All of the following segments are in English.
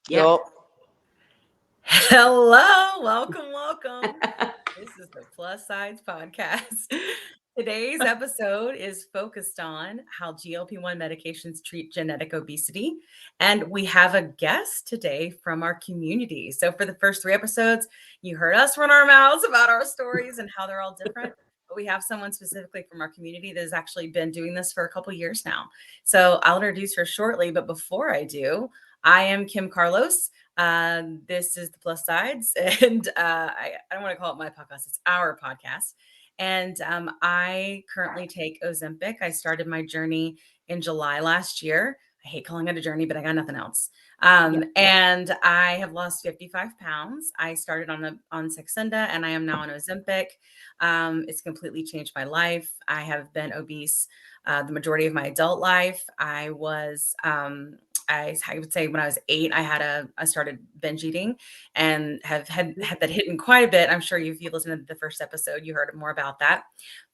Yeah. Nope. Hello, welcome. This is the Plus Sides Podcast. Today's episode is focused on how GLP1 medications treat genetic obesity. And we have a guest today from our community. So for the first 3 episodes, you heard us run our mouths about our stories and how they're all different. But we have someone specifically from our community that has actually been doing this for a couple years now. So I'll introduce her shortly. But before I do, I am Kim Carlos. This is the Plus Sides, and I don't want to call it my podcast. It's our podcast. And I currently take Ozempic. I started my journey in July last year. I hate calling it a journey, but I got nothing else. And I have lost 55 pounds. I started on Saxenda, and I am now on Ozempic. It's completely changed my life. I have been obese the majority of my adult life. I would say when I was 8, I started binge eating and have had that hidden quite a bit. I'm sure if you listened to the first episode, you heard more about that.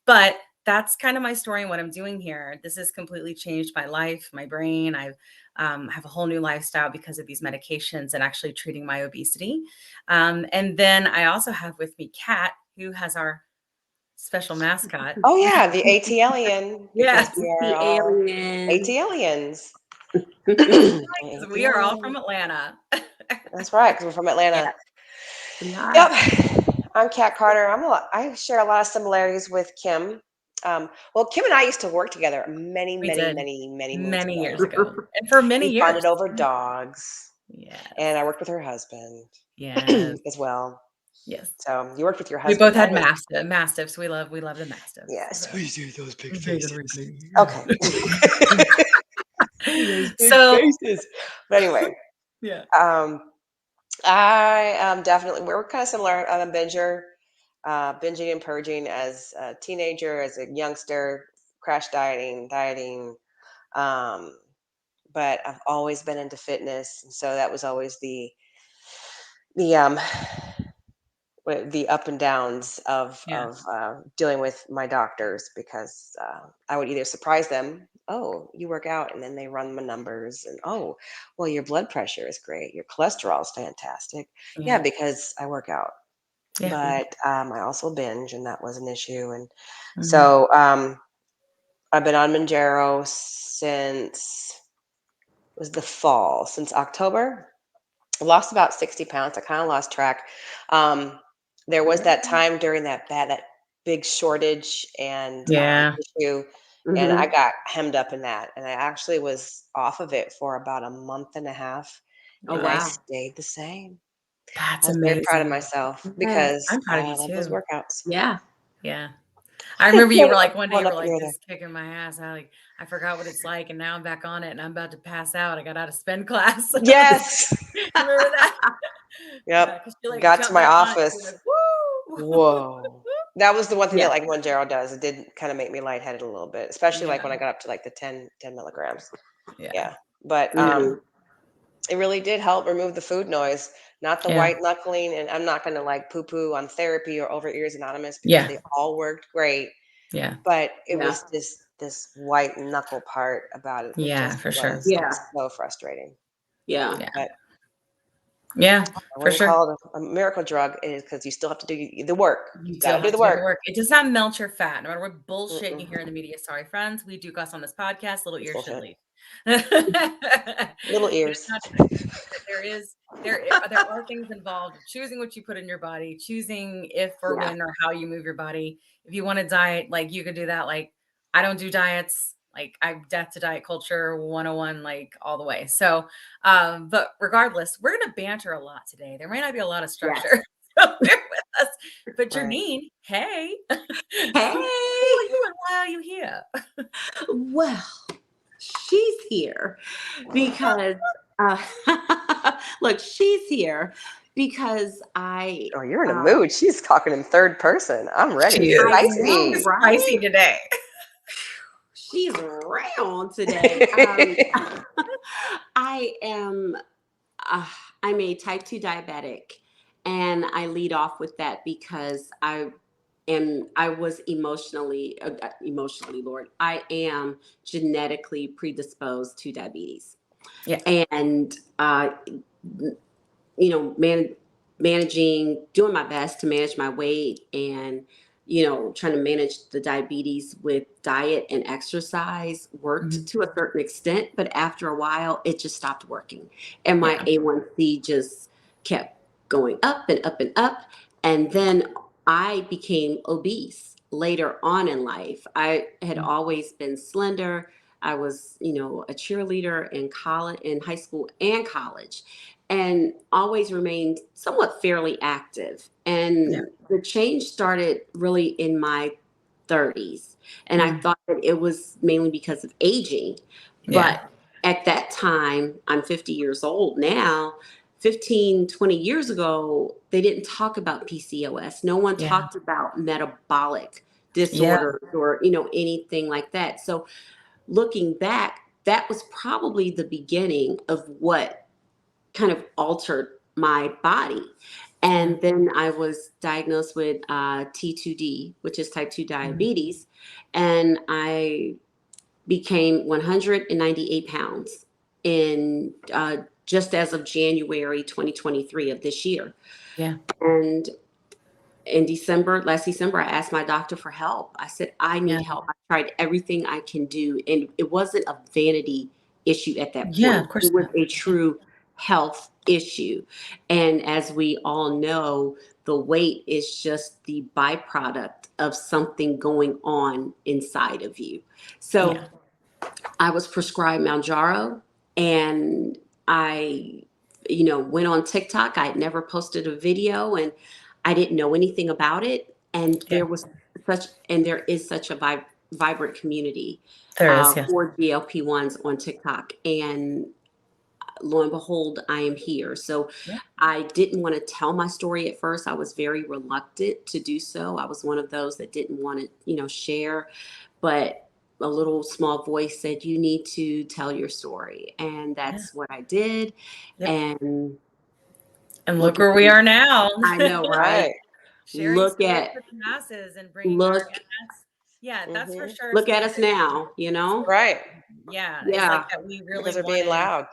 But that's kind of my story and what I'm doing here. This has completely changed my life, my brain. I have a whole new lifestyle because of these medications and actually treating my obesity. And then I also have with me Kat, who has our special mascot. Oh yeah, the ATLian. Yes, Because we are The all alien. ATLians. We are all from Atlanta. That's right, because we're from Atlanta. Yeah. Yep. I'm Kat Carter. I share a lot of similarities with Kim. Well, Kim and I used to work together many We did. moons ago. Years ago. And for many We years. bonded over dogs. Yes. And I worked with her husband Yes. as well. Yes. So you worked with your We husband. both had mastiffs. We love the mastiffs. Yes. Please do those big faces. Okay. Those big So- faces. But anyway, Yeah. I am definitely, we're kind of similar. I'm a binger, binging and purging as a teenager, as a youngster, crash dieting. But I've always been into fitness, and so that was always the up and downs of dealing with my doctors, because I would either surprise them, oh, you work out, and then they run my numbers, and oh, well, your blood pressure is great, your cholesterol is fantastic. Yeah, because I work out. Yeah. But I also binge, and that was an issue. And Mhm. so I've been on Mounjaro since the fall, since October. I lost about 60 pounds. I kind of lost track. There was that time during that big shortage and issue, and I got hemmed up in that. And I actually was off of it for about a month and a half. Oh, And I wow. stayed the same. That's I was amazing. very proud of myself because I'm proud of I you love too. those workouts. Yeah. Yeah. I remember you were like, one day you One were up like, near this is kicking my ass. I forgot what it's like, and now I'm back on it, and I'm about to pass out. I got out of spin class. Yes. Remember that? Yep. Yeah, 'cause you, like, Got to jumped my back on it, and office. you're like, woo! Whoa. That was the one thing Yeah. that like Mounjaro does. It did kind of make me lightheaded a little bit, especially like Yeah. when I got up to like the 10 milligrams. Yeah. Yeah. But it really did help remove the food noise, not the white knuckling. And I'm not going to like poo poo on therapy or Over Ears Anonymous, because they all worked great. Yeah. But it was this white knuckle part about it. Yeah, for sure. It was so frustrating. Yeah. But yeah, I for wouldn't sure. call it a miracle drug, is because you still have to do the work. You Gotta still do have the to work. It does not melt your fat, no matter what bullshit you hear in the media. Sorry, friends. We do cuss on this podcast. Little ears should leave. Little ears. There are things involved. Choosing what you put in your body, choosing if or when or how you move your body. If you want to diet, like, you could do that. Like, I don't do diets. Like, I'm death to diet culture 101, like, all the way. So, but regardless, we're going to banter a lot today. There may not be a lot of structure. So bear with us. But Janine, hey. Hey. Who are you and why are you here? Well, she's here because look, she's here because I. Oh, you're in a mood. She's talking in third person. I'm ready. She is. Spicy. Spicy today. She's around today. I'm a type 2 diabetic, and I lead off with that because I was emotionally, Lord, I am genetically predisposed to diabetes. Yeah. And you know, managing, doing my best to manage my weight and, you know, trying to manage the diabetes with diet and exercise worked Mhm. to a certain extent. But after a while, it just stopped working. And my Yeah. A1C just kept going up and up and up. And then I became obese later on in life. I had Mm. always been slender. I was, you know, a cheerleader in college, in high school and college, and always remained somewhat fairly active. Yeah. And the change started really in my 30s. And I Mm. thought that it was mainly because of aging. Yeah. But at that time, I'm 50 years old now. 15, 20 years ago, they didn't talk about PCOS. No one Yeah. talked about metabolic Yeah. disorders or, you know, anything like that. So looking back, that was probably the beginning of what kind of altered my body. Yeah. And then I was diagnosed with T2D, which is type 2 Mm. diabetes. And I became 198 pounds in just as of January 2023 of this year. Yeah. And in December, last December, I asked my doctor for help. I said, I Yeah. need help. I tried everything I can do. And it wasn't a vanity issue at that Yeah. point, Of course it was not. a Yeah. true health issue. And as we all know, the weight is just the byproduct of something going on inside of you. So Yeah. I was prescribed Mounjaro, and I, you know, went on TikTok. I had never posted a video and I didn't know anything about it. And Yeah. there is such a vibrant community There is. Yes. for GLP-1s on TikTok. And lo and behold, I am here. So Yeah. I didn't want to tell my story at first. I was very reluctant to do so. I was one of those that didn't want to, you know, share, but a little small voice said, you need to tell your story. And Yeah. that's what I did. Yep. And And look look at where we me. are now. I know, right? Right. Sharing Look stories at, with the masses and bringing our, look, and that's, yeah, that's for Hmm. sure look at something us that, now, you know? Right. yeah, it's like Yeah. that we Because really they're being wanted. loud.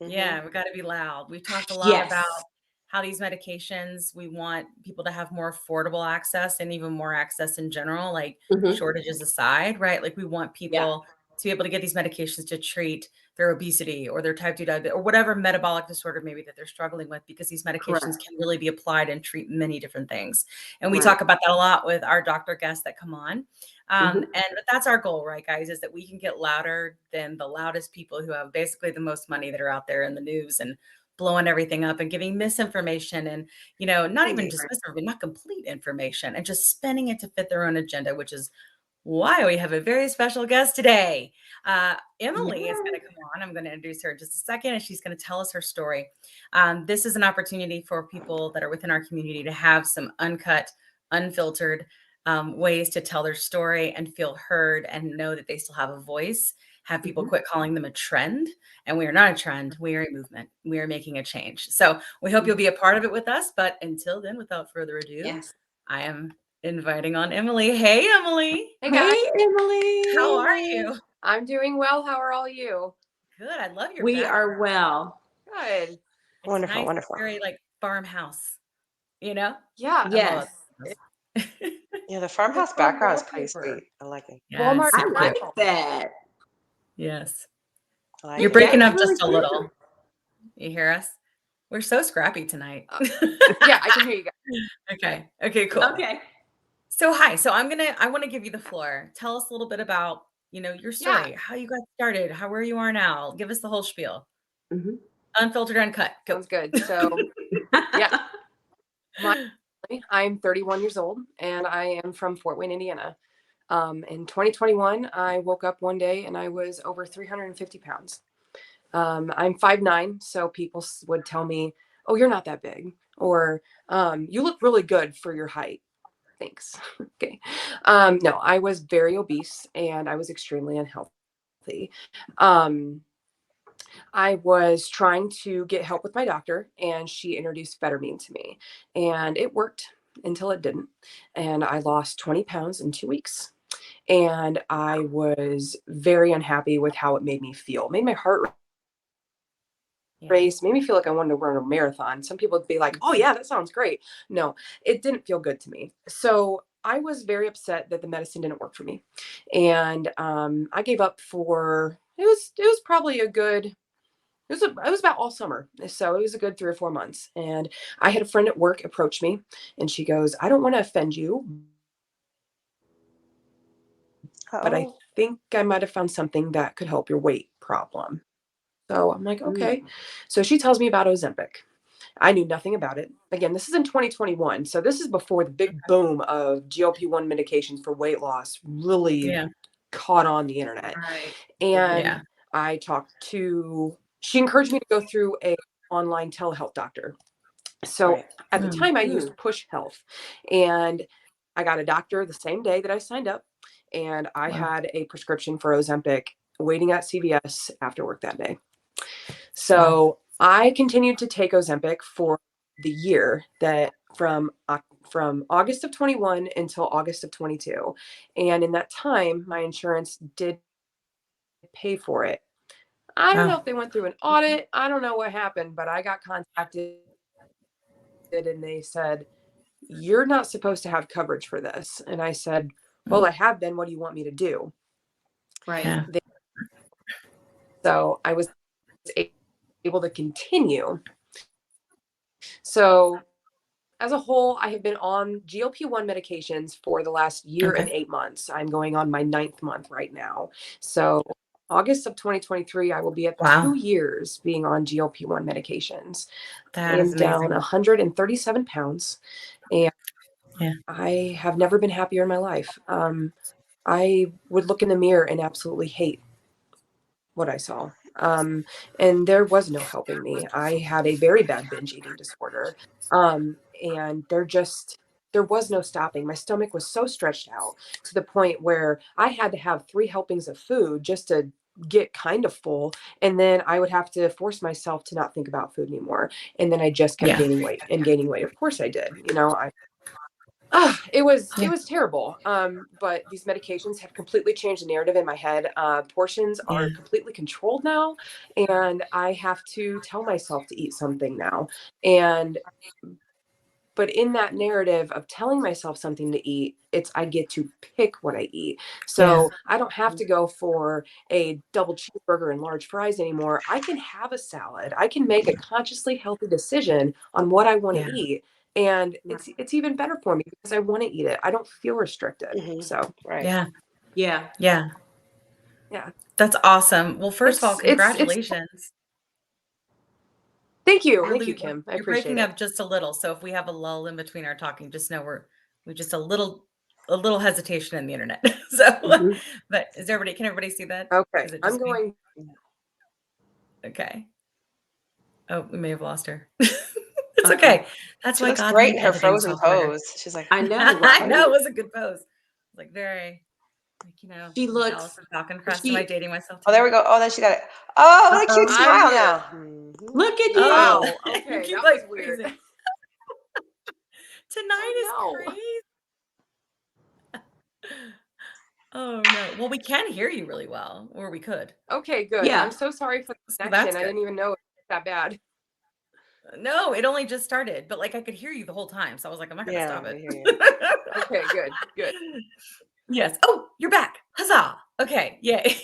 Hmm. Yeah, we got to be loud. We've talked a lot about Yes. how these medications, we want people to have more affordable access and even more access in general, like Hmm. shortages aside, right? Like we want Yeah. people to be able to get these medications to treat their obesity or their type 2 diabetes or whatever metabolic disorder maybe that they're struggling with, because these medications Correct. can really be applied and treat many different things. And we Right. talk about that a lot with our doctor guests that come on. Hmm. And that's our goal, right, guys, is that we can get louder than the loudest people who have basically the most money that are out there in the news and blowing everything up and giving misinformation and, you know, not even just Right. misinformation, not complete information and just spinning it to fit their own agenda, which is why we have a very special guest today. Emily is Yeah. going to come on. I'm going to introduce her in just a second, and she's going to tell us her story. This is an opportunity for people that are within our community to have some uncut, unfiltered ways to tell their story and feel heard and know that they still have a voice. Have people Mhm. quit calling them a trend. And we are not a trend. We are a movement. We are making a change. So we hope you'll be a part of it with us. But until then, without further ado, Yes. I am inviting on Emily. Hey, Emily. Hey guys. Hey, How Emily. are you? I'm doing well. How are all you? Good. I love your We are background. well. Good. It's Wonderful, nice. It's wonderful. very like farmhouse, you know? Yeah. I love Yes. it. Yeah, the Look farmhouse on background is pretty wallpaper. sweet. I like it. Yeah, Walmart it's I super cute. like style. that. Yes. I like You're it. That breaking is up really just a cute. little. You hear us? We're so scrappy tonight. Yeah, I can hear you guys. Okay. Okay, cool. Okay. So hi. So I want to give you the floor. Tell us a little bit about, you know, your Yeah, story, how you got started, where you are now. Give us the whole spiel. Mhm. Unfiltered, uncut. Go. sounds good. So, yeah, I'm 31 years old and I am from Fort Wayne, Indiana. In 2021, I woke up one day and I was over 350 pounds. I'm 5'9", so people would tell me, "Oh, you're not that big," or "You look really good for your height." Thanks. Okay. No, I was very obese and I was extremely unhealthy. Um, I was trying to get help with my doctor, and she introduced Betamine to me, and it worked until it didn't. And I lost 20 pounds in 2 weeks. And I was very unhappy with how it made me feel. It made my heart race, made me feel like I wanted to run a marathon. Some people would be like, oh yeah, that sounds great. No, it didn't feel good to me. So I was very upset that the medicine didn't work for me. And I gave up for, it was probably a good, it was about all summer. So it was a good 3 or 4 months. And I had a friend at work approach me and she goes, I don't want to offend you, but I Oh. think I might have found something that could help your weight problem. So I'm like, okay. So she tells me about Ozempic. I knew nothing about it. Again, this is in 2021. So this is before the big boom of GLP-1 medications for weight loss really Yeah. caught on the internet. Right. And Yeah. I talked to, she encouraged me to go through a online telehealth doctor. So Right. at the time I used Push Health, and I got a doctor the same day that I signed up, and I Wow. had a prescription for Ozempic waiting at CVS after work that day. So I continued to take Ozempic for the year that from August of 21 until August of 22. And in that time, my insurance did pay for it. I don't know Wow. if they went through an audit. I don't know what happened, but I got contacted and they said, you're not supposed to have coverage for this. And I said, well, I have been. What do you want me to do? Right. Yeah. So I was able to continue. So as a whole, I have been on GLP-1 medications for the last year and Okay. 8 months. I'm going on my 9th month right now. So August of 2023, I will be at Wow. 2 years being on GLP-1 medications. I That is am down amazing. 137 pounds, and Yeah. I have never been happier in my life. I would look in the mirror and absolutely hate what I saw. And there was no helping me. I had a very bad binge eating disorder. And there was no stopping. My stomach was so stretched out to the point where I had to have 3 helpings of food just to get kind of full. And then I would have to force myself to not think about food anymore. And then I just kept Yeah. gaining weight and gaining weight. Of course I did. It Yeah. was terrible. But these medications have completely changed the narrative in my head. Portions Yeah. are completely controlled now, and I have to tell myself to eat something now. And but in that narrative of telling myself something to eat, I get to pick what I eat. So I don't have to go for a double cheeseburger and large fries anymore. I can have a salad. I can make a consciously healthy decision on what I want to Yeah. eat. And it's even better for me because I want to eat it. I don't feel restricted. Mhm. So Right. Yeah. Yeah. Yeah. yeah. That's awesome. Well, first of all, It's congratulations. thank you. You're Thank you, lo- Kim. I you're appreciate breaking it. up just a little. So if we have a lull in between our talking, just know we just a little hesitation in the internet. So, Mhm. but can everybody see that? Okay. Is it I'm just me? going Okay. Oh, we may have lost her. It's okay. That's She why looks God great made in her editing frozen software. pose. She's like, I know, I know it right? was a good pose. Like very, She I'm jealous looks of Falcon Crest. Am I she dating myself oh, too? there we go. Oh, then she got it. Oh, what a cute Uh-oh. smile now. Mhm. look at you. Oh, oh, you okay. keep That was like weird. freezing. Tonight is Oh no. crazy. Oh no. Well, we can hear you really well, or we could. Okay, good. I'm Yeah. so sorry for the So connection. that's I good. didn't even know it was that bad. No, it only just started, but like I could hear you the whole time. So I was like, I'm not gonna Yeah, stop we it. hear you. Okay, good, good. Yes. Oh, you're back. Huzzah. Okay. Yay.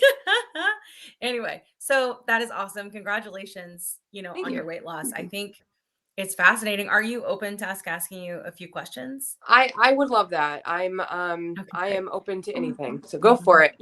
Anyway, so that is awesome. Congratulations, Thank on you. your weight loss. I think it's fascinating. Are you open to us asking you a few questions? I would love that. Okay, I great. am open to anything. So go for it.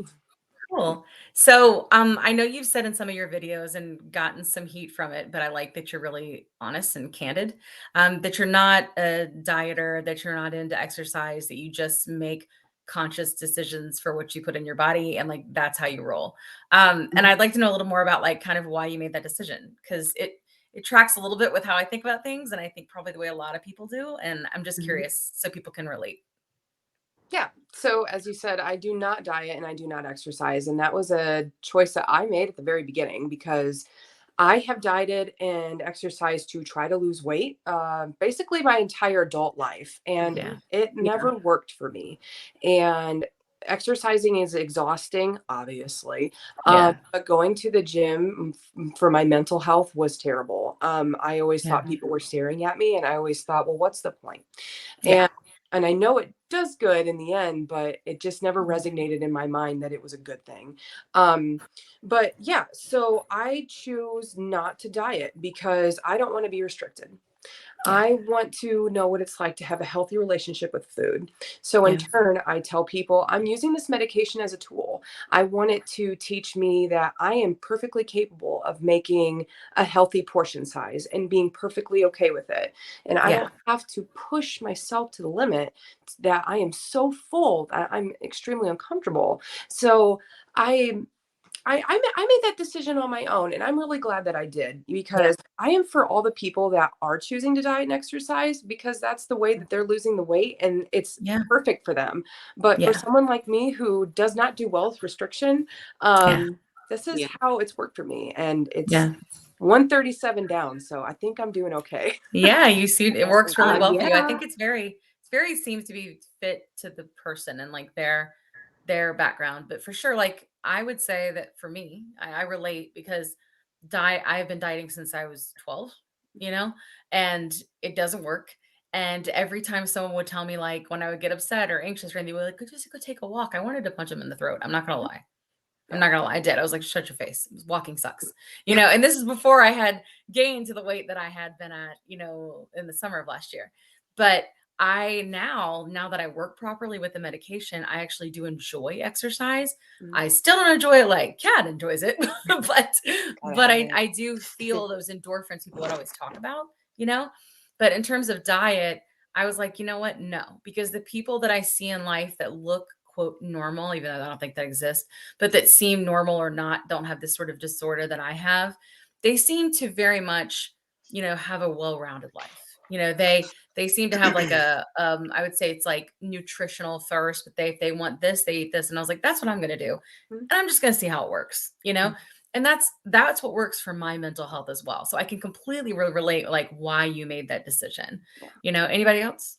Cool. So, I know you've said in some of your videos and gotten some heat from it, but I like that you're really honest and candid. That you're not a dieter, that you're not into exercise, that you just make conscious decisions for what you put in your body, and like that's how you roll. And I'd like to know a little more about like kind of why you made that decision because it tracks a little bit with how I think about things, and I think probably the way a lot of people do. And I'm just Mhm. curious so people can relate. Yeah. So as you said, I do not diet and I do not exercise. And that was a choice that I made at the very beginning because I have dieted and exercised to try to lose weight basically my entire adult life. And Yeah. it Yeah. never worked for me. And exercising is exhausting, obviously. Yeah. But going to the gym for my mental health was terrible. I always Yeah. thought people were staring at me, and I always thought, well, what's the point? Yeah. And I know it does good in the end, but it just never resonated in my mind that it was a good thing. But yeah, so I choose not to diet because I don't want to be restricted. Yeah. I want to know what it's like to have a healthy relationship with food. So, in Yeah. turn, I tell people I'm using this medication as a tool. I want it to teach me that I am perfectly capable of making a healthy portion size and being perfectly okay with it. And I Yeah. don't have to push myself to the limit that I am so full that I'm extremely uncomfortable. So, I I made that decision on my own, and I'm really glad that I did Yeah. because I am for all the people that are choosing to diet and exercise because that's the way that they're losing the weight and it's Yeah. perfect for them. But for Yeah. someone like me who does not do well with restriction, Yeah. this is Yeah. how it's worked for me, and it's Yeah. 137 down, so I think I'm doing okay. Yeah, you see it works really well for you. I Yeah. think it's very seems to be fit to the person and like their background. But for sure, like I would say that for me, I relate because I've been dieting since I was 12, you know, and it doesn't work. And every time someone would tell me like when I would get upset or anxious or anything, they would like, just go take a walk. I wanted to punch them in the throat. I'm not gonna lie. I'm Yeah. not gonna lie, I did. I was like, shut your face. Walking sucks. You know, and this is before I had gained to the weight that I had been at, you know, in the summer of last year. But now that I work properly with the medication, I actually do enjoy exercise. I still don't enjoy it like Kat enjoys it, but Gotta but have I, it. I do feel those endorphins people would always talk about, you know. But in terms of diet, I was like, you know what? No, because the people that I see in life that look quote normal, even though I don't think that exists, but that seem normal or not, don't have this sort of disorder that I have, they seem to very much, you know, have a well-rounded life. You know, they seem to have like a I would say it's like nutritional thirst, but if they want this, they eat this. And I was like, that's what I'm gonna do. Mhm. And I'm just gonna see how it works, you know? And that's what works for my mental health as well. So I can completely relate like why you made that decision. Yeah. You know, anybody else?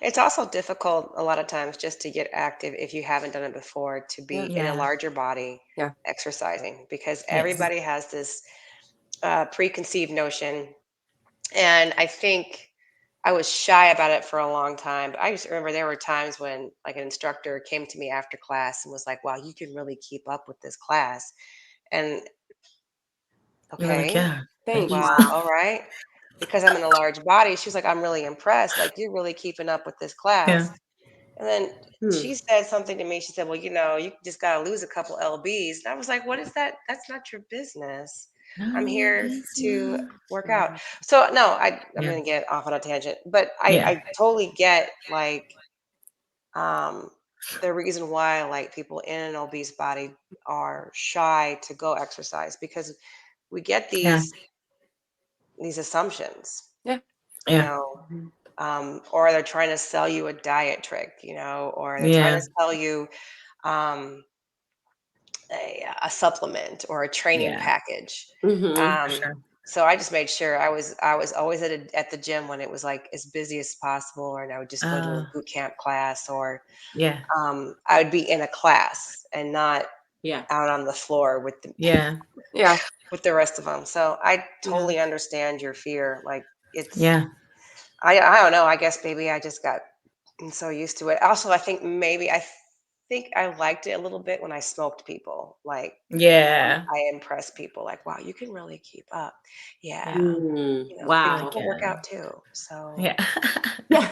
It's also difficult a lot of times just to get active if you haven't done it before to be Yeah. in a Yeah. larger body Yeah. exercising because Yes. everybody has this preconceived notion. And I think I was shy about it for a long time. But I just remember there were times when like an instructor came to me after class and was like, wow, you can really keep up with this class. And You were like, okay, yeah, Thanks. thanks. well, all right. Because I'm in a large body, she was like, I'm really impressed. Like, you're really keeping up with this class. Yeah. And then Hmm. she said something to me. She said, well, you just got to lose a couple LBs. And I was like, what is that? That's not your business. I'm No, here it's to not. work out. So, no, I'm Yeah. going to get off on a tangent, but Yeah. I totally get like um, the reason why like people in an obese body are shy to go exercise because we get Yeah. these assumptions, Yeah. you Yeah. know, or they're trying to sell you a diet trick, or they're trying Yeah. to sell you um, a supplement or a training Yeah. package. Mm-hmm. For Um, sure. so I just made sure I was always at the gym when it was like as busy as possible, or I would just go to a Uh, boot camp class, or yeah. I would be in a class and not Yeah. out on the floor with the Yeah. Yeah. with the rest of them. So I Yeah. totally understand your fear. Like it's Yeah. I don't know. I guess maybe I just got so used to it. Also, I think maybe think I liked it a little bit when I smoked people. Like Yeah. I impressed people. Like, wow, you can really keep up. Yeah, Yeah. Mm. You're big like, Wow. people work yeah. out too. So Yeah. Yeah.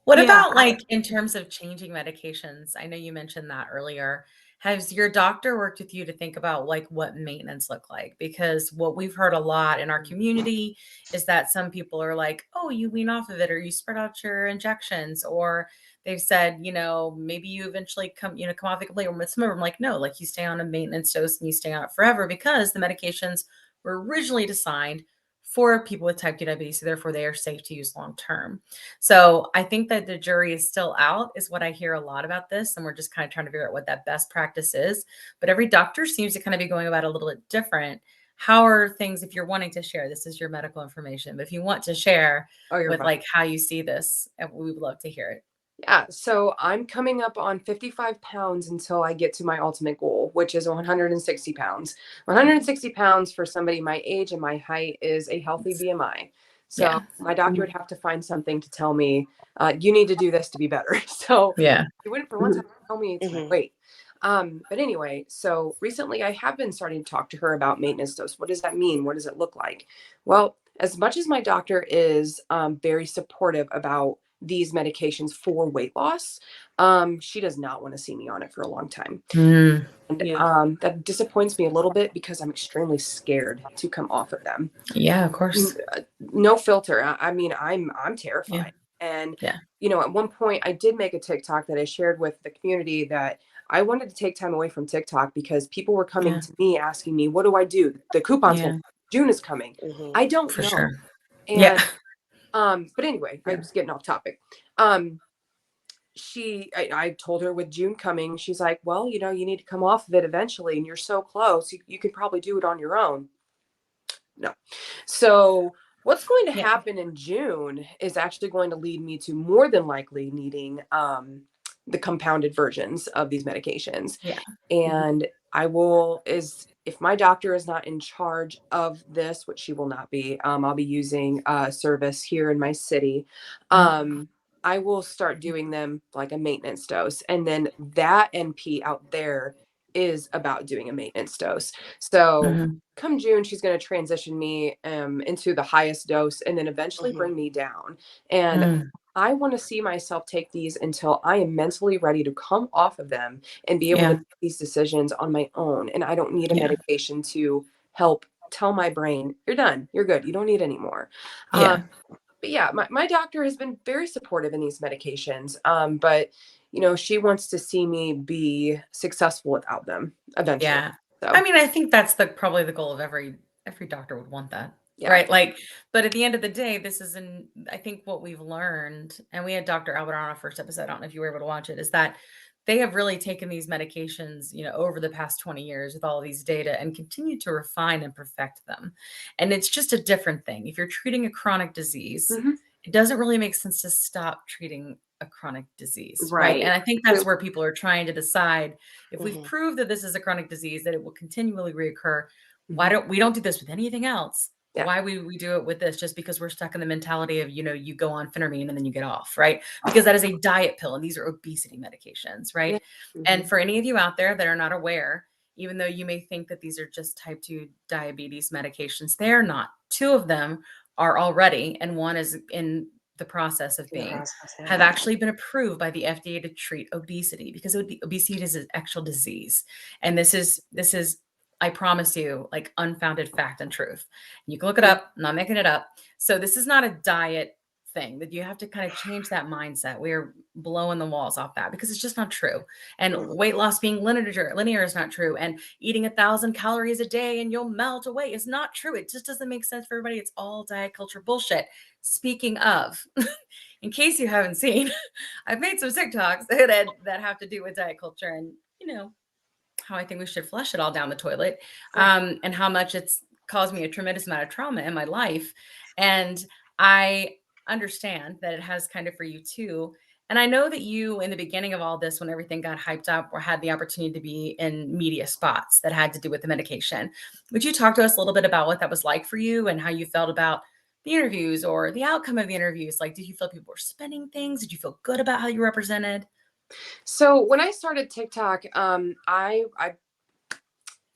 What Yeah. about like in terms of changing medications? I know you mentioned that earlier. Has your doctor worked with you to think about like what maintenance look like? Because what we've heard a lot in our community is that some people are like, oh, you wean off of it or you spread out your injections, or they've said, you know, maybe you eventually come off it completely. With some of them, like, no, like you stay on a maintenance dose and you stay on it forever because the medications were originally designed for people with type 2 diabetes. So therefore they are safe to use long term. So I think that the jury is still out, is what I hear a lot about this. And we're just kind of trying to figure out what that best practice is. But every doctor seems to kind of be going about it a little bit different. How are things, if you're wanting to share, this is your medical information, but if you want to share Oh, you're with fine. like how you see this, we would love to hear it. Yeah, so I'm coming up on 55 pounds until I get to my ultimate goal, which is 160 pounds. 160 pounds for somebody my age and my height is a healthy BMI. So Yeah. my doctor would have to find something to tell me, you need to do this to be better. So Yeah. he wouldn't for one time tell me it's my Mhm. weight. But anyway, so recently I have been starting to talk to her about maintenance dose. What does that mean? What does it look like? Well, as much as my doctor is very supportive about these medications for weight loss, she does not want to see me on it for a long time. Mm, And Yeah. that disappoints me a little bit because I'm extremely scared to come off of them. yeah, of course. No filter. I mean, I'm Yeah. terrified. And Yeah. at one point I did make a TikTok that I shared with the community that I wanted to take time away from TikTok because people were coming Yeah. to me asking me, what do I do? The coupon's Yeah. going June is coming. Mhm. I don't For know. sure. And Yeah. but anyway, I Yeah. was getting off topic. Um I told her with June coming, she's like, well, you need to come off of it eventually, and you're so close, you could probably do it on your own. No. So what's going to Yeah. happen in June is actually going to lead me to more than likely needing the compounded versions of these medications. Yeah. And I will is if my doctor is not in charge of this, which she will not be, I'll be using a service here in my city. I will start doing them like a maintenance dose, and then that NP out there is about doing a maintenance dose. So Mhm. come June, she's going to transition me into the highest dose and then eventually Mhm. bring me down. And Mm, I want to see myself take these until I am mentally ready to come off of them and be able to yeah. make these decisions on my own. And I don't need a Yeah. medication to help tell my brain, you're done, you're good, you don't need any more. Um, Yeah. but yeah, my doctor has been very supportive in these medications. But she wants to see me be successful without them eventually. Yeah. I So mean, I think that's probably the goal of every doctor would want that. yeah. Right? Like, but at the end of the day, this is I think what we've learned, and we had Dr. Albert on our first episode, I don't know if you were able to watch it, is that they have really taken these medications, over the past 20 years with all of these data and continue to refine and perfect them. And it's just a different thing. If you're treating a chronic disease, Mhm. it doesn't really make sense to stop treating a chronic disease, right? Right. And I think that's where people are trying to decide if we've Mhm. proved that this is a chronic disease, that it will continually reoccur. Why Mhm. don't we don't do this with anything else? Yeah. Why we do it with this just because we're stuck in the mentality of, you go on phentermine and then you get off, right? Because that is a diet pill and these are obesity medications, Yeah. right? Mhm. And for any of you out there that are not aware, even though you may think that these are just type 2 diabetes medications, they're not. Two of them are already, and one is in the process of In the being, process, have yeah. actually been approved by the FDA to treat obesity because obesity is an actual disease. And this is, I promise you, like unfounded fact and truth. You can look it up, I'm not making it up. So this is not a diet thing that you have to kind of change that mindset. We're blowing the walls off that because it's just not true. And Mhm. weight loss being linear is not true. And eating 1,000 calories a day and you'll melt away is not true. It just doesn't make sense for everybody. It's all diet culture bullshit. Speaking of, in case you haven't seen, I've made some TikToks that have to do with diet culture and how I think we should flush it all down the toilet, Yeah. and how much it's caused me a tremendous amount of trauma in my life. And I understand that it has kind of for you too. And I know that you, in the beginning of all this, when everything got hyped up, or had the opportunity to be in media spots that had to do with the medication. Would you talk to us a little bit about what that was like for you and how you felt about the interviews or the outcome of the interviews? Like, did you feel people were spinning things? Did you feel good about how you represented? So when I started TikTok, I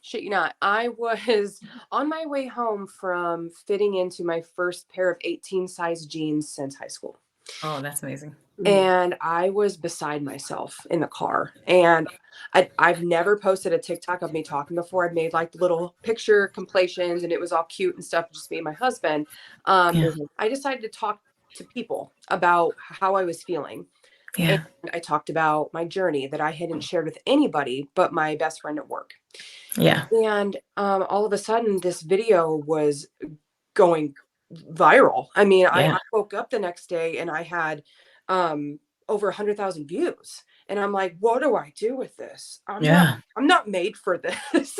shit you not, I was on my way home from fitting into my first pair of 18 size jeans since high school. Oh, that's amazing. And I was beside myself in the car. And I've never posted a TikTok of me talking before. I've made like little picture compilations and it was all cute and stuff, just me and my husband. Yeah. Mhm. I decided to talk to people about how I was feeling. And Yeah. I talked about my journey that I hadn't shared with anybody but my best friend at work. Yeah. And all of a sudden, this video was going viral. I mean, I Yeah. woke up the next day and I had over 100,000 views. And I'm like, what do I do with this? Yeah. I'm not made for this.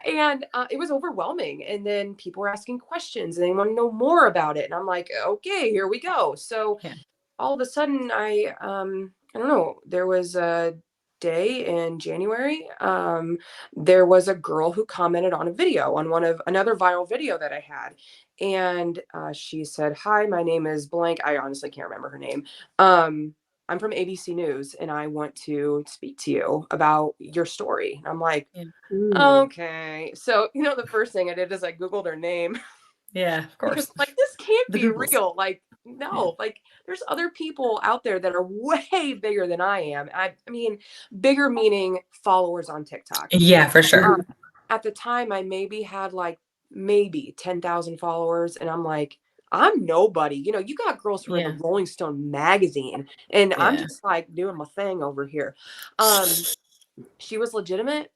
And it was overwhelming. And then people were asking questions and they want to know more about it. And I'm like, okay, here we go. So Yeah. all of a sudden I don't know, there was a day in January, there was a girl who commented on a video, on one of another viral video that I had. And she said, "Hi, my name is blank." I honestly can't remember her name. I'm from ABC News and I want to speak to you about your story. And I'm like, Mm. okay. So, the first thing I did is I Googled her name Yeah, of because course. like this can't The be Googles. real. Like, no, like there's other people out there that are way bigger than I am. I mean, bigger meaning followers on TikTok. Yeah, for sure. At the time, I maybe had like maybe 10,000 followers, and I'm like, I'm nobody. You got girls who are in the Yeah. Rolling Stone magazine, and I'm Yeah. just like doing my thing over here. She was legitimate.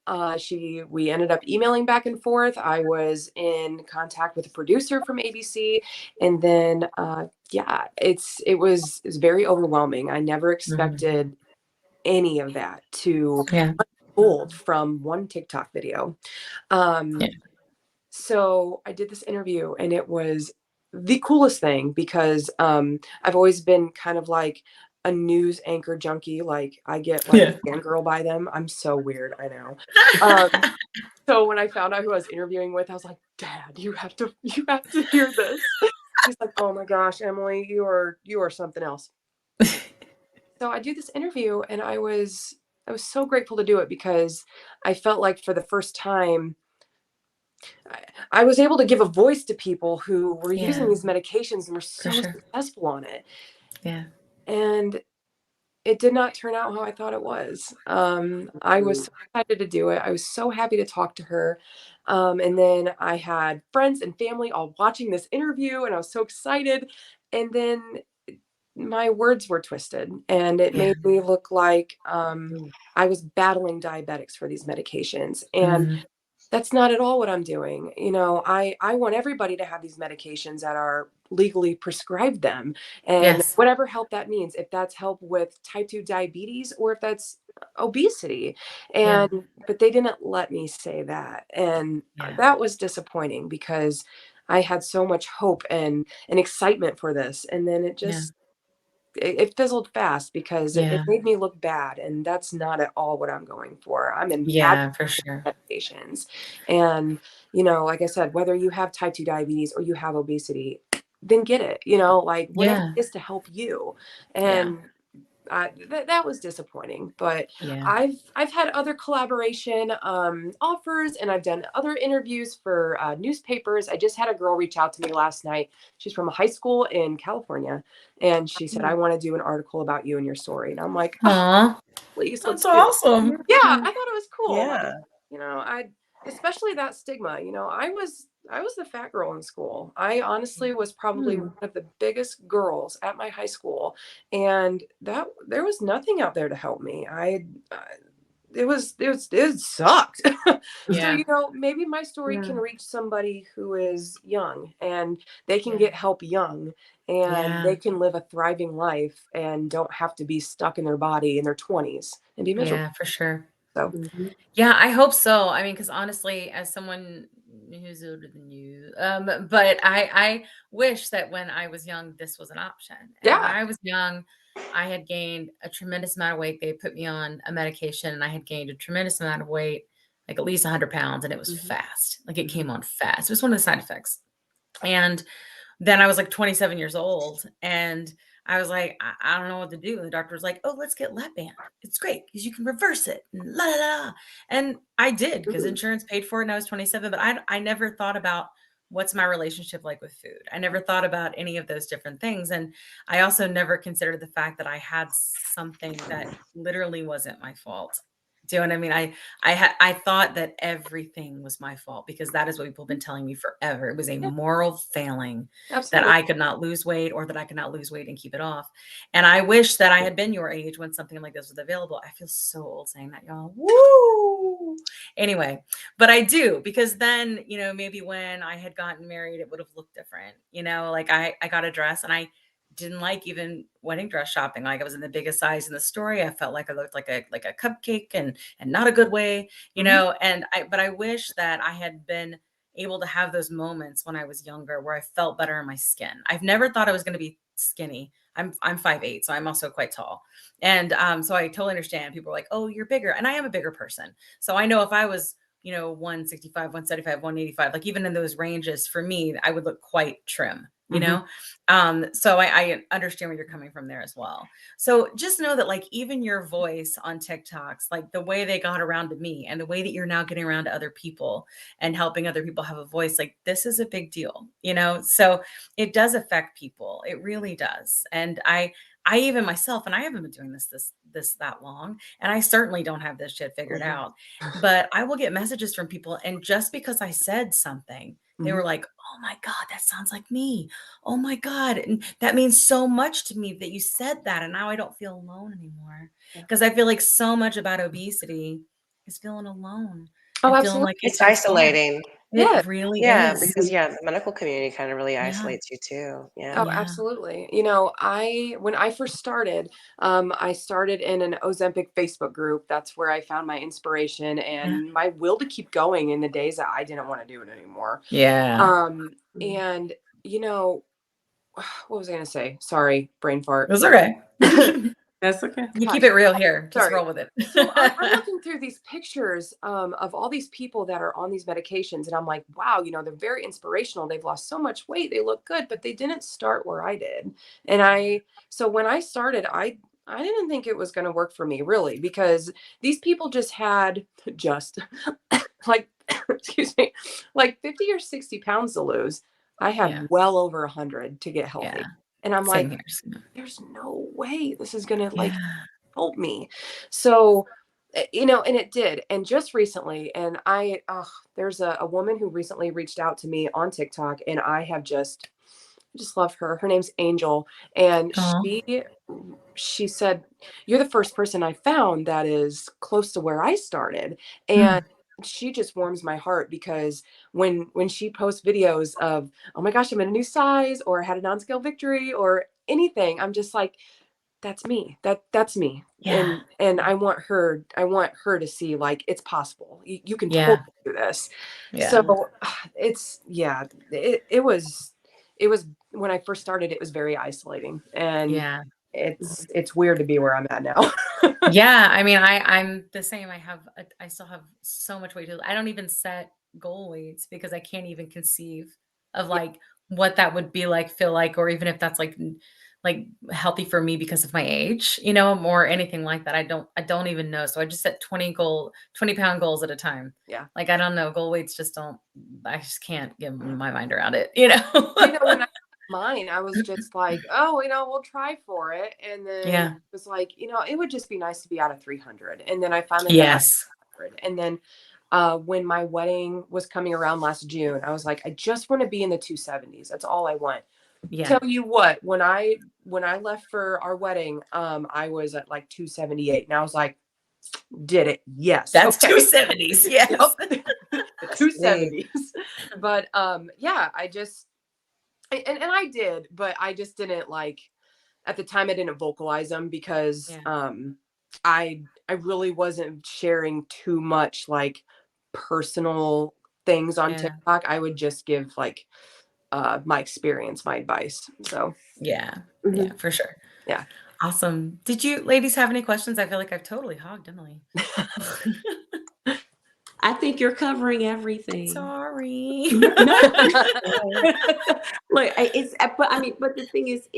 We ended up emailing back and forth. I was in contact with a producer from ABC, and then yeah, it was very overwhelming. I never expected any of that to Yeah. unfold from one TikTok video. Yeah. So I did this interview, and it was the coolest thing because I've always been kind of like a news anchor junkie. Like I get like Yeah. fangirl by them. I'm so weird, I know. So when I found out who I was interviewing with, I was like, "Dad, you have to hear this." He's like, "Oh my gosh, Emily, you are something else." So I do this interview, and I was so grateful to do it because I felt like for the first time I was able to give a voice to people who were using Yeah, these medications and were for so sure. successful on it. Yeah. And it did not turn out how I thought it was. I was so excited to do it. I was so happy to talk to her. And then I had friends and family all watching this interview, and I was so excited. And then my words were twisted, and it Yeah. made me look like I was battling diabetics for these medications. And Mhm. that's not at all what I'm doing. I want everybody to have these medications that are legally prescribed them, and Yes. whatever help that means, if that's help with type 2 diabetes or if that's obesity. Yeah. But they didn't let me say that. And Yeah. that was disappointing because I had so much hope and excitement for this. And then Yeah. it fizzled fast because it Yeah. made me look bad. And that's not at all what I'm going for. I'm in Yeah, for sure. medications. And, like I said, whether you have type 2 diabetes or you have obesity, then get it, like whatever Yeah. it is to help you. Yeah. And that was disappointing, but Yeah. I've had other collaboration offers, and I've done other interviews for newspapers. I just had a girl reach out to me last night. She's from a high school in California, and she said, "I want to do an article about you and your story." And I'm like, "Oh, Aw, please, let's that's do it." awesome. Yeah, I thought it was cool. Like, Yeah. I especially that stigma. I was the fat girl in school. I honestly was probably one Mm. of the biggest girls at my high school, and that there was nothing out there to help me. It sucked. So, Yeah. maybe my story Yeah. can reach somebody who is young, and they can Yeah. get help young, and Yeah. they can live a thriving life and don't have to be stuck in their body in their 20s and be miserable. Yeah, for sure. So, Mhm. Yeah, I hope so. I mean, because honestly, as someone who's older than you, but I wish that when I was young, this was an option. And when yeah. I was young, I had gained a tremendous amount of weight. They put me on a medication, and I had gained a tremendous amount of weight, like at least 100 pounds, and it was Mhm. fast. Like it came on fast. It was one of the side effects. And then I was like 27 years old, and I was like, I don't know what to do. And the doctor was like, "Oh, let's get lap band. It's great because you can reverse it." And la la la. And I did because Mhm. insurance paid for it, and I was 27. But I never thought about what's my relationship like with food. I never thought about any of those different things, and I also never considered the fact that I had something that literally wasn't my fault. Do you know what I mean? I thought that everything was my fault because that is what people have been telling me forever. It was a Yeah, moral failing that absolutely. I could not lose weight or that I could not lose weight and keep it off. And I wish that I had been your age when something like this was available. I feel so old saying that, y'all. Woo! Anyway, but I do because then, maybe when I had gotten married, it would have looked different. Like I got a dress and I didn't like even wedding dress shopping. Like I was in the biggest size in the story. I felt like I looked like a cupcake and not a good way, Mhm. but I wish that I had been able to have those moments when I was younger where I felt better in my skin. I've never thought I was going to be skinny. I'm 5'8", so I'm also quite tall. And so I totally understand. People are like, "Oh, you're bigger," and I am a bigger person. So I know if I was, 165, 175, 185, like even in those ranges, for me, I would look quite trim. So I understand where you're coming from there as well. So just know that, like, even your voice on TikToks, like the way they got around to me and the way that you're now getting around to other people and helping other people have a voice, like this is a big deal, So it does affect people. It really does. And I even myself, and I haven't been doing this that long, and I certainly don't have this shit figured out, but I will get messages from people, and just because I said something, they were like, "Oh my God, that sounds like me. Oh my God. And that means so much to me that you said that. And now I don't feel alone anymore." Because I feel like so much about obesity is feeling alone Oh, and feeling absolutely. like It's it's your fault. isolating. Yeah. It really Yeah, is. because the medical community kind of really Yeah. isolates you too. Yeah. Oh, Yeah. absolutely. When I first started, I started in an Ozempic Facebook group. That's where I found my inspiration Yeah. and my will to keep going in the days that I didn't want to do it anymore. Yeah. And you know, what was I going to say? Sorry, brain fart. It's okay. That's okay. You keep it real here. Just Sorry. roll with it. So I'm looking through these pictures of all these people that are on these medications, and I'm like, wow, they're very inspirational. They've lost so much weight. They look good, but they didn't start where I did. So when I started, I didn't think it was going to work for me really, because these people just like, excuse me, like 50 or 60 pounds to lose. I had Yeah. well over 100 to get healthy. Yeah. And I'm Same like, here. there's no way this is going to Yeah. help me. So, and it did. And just recently, and there's a woman who recently reached out to me on TikTok, and I just love her. Her name's Angel. And Oh. she said, "You're the first person I found that is close to where I started." And she just warms my heart, because when she posts videos of, "Oh my gosh, I'm in a new size," or "had a non-scale victory," or anything, I'm just like, that's me. That's me. Yeah. And I want her to see, like, it's possible. You can Yeah. totally do this. Yeah. So it was when I first started, it was very isolating, and Yeah. it's weird to be where I'm at now. Yeah, I mean, I'm the same. I still have so much weight to lose. I don't even set goal weights because I can't even conceive of Yeah. like what that would be like, feel like, or even if that's like healthy for me because of my age, or anything like that. I don't even know. So I just set 20-pound goals at a time. Yeah. Like, I don't know, goal weights I just can't get my mind around it, When I mine, I was just like, oh, we'll try for it. And then I Yeah. was like, it would just be nice to be out of 300. And then I finally got out Yes. of 300. And then when my wedding was coming around last June, I was like, I just want to be in the 270s. That's all I want. Yeah. Tell you what, when I left for our wedding, I was at like 278. And I was like, did it. Yes. That's Okay. 270s. Yes. Yep. The 270s. But yeah, I just and I did, but I just didn't, like, at the time I didn't vocalize them, because I really wasn't sharing too much, like, personal things on Yeah. TikTok. I would just give, like, my experience, my advice. So Yeah. mhm. Yeah, for sure. Yeah. Awesome. Did you ladies have any questions? I feel like I've totally hogged Emily. I think you're covering everything. Sorry. No. Look, but the thing is,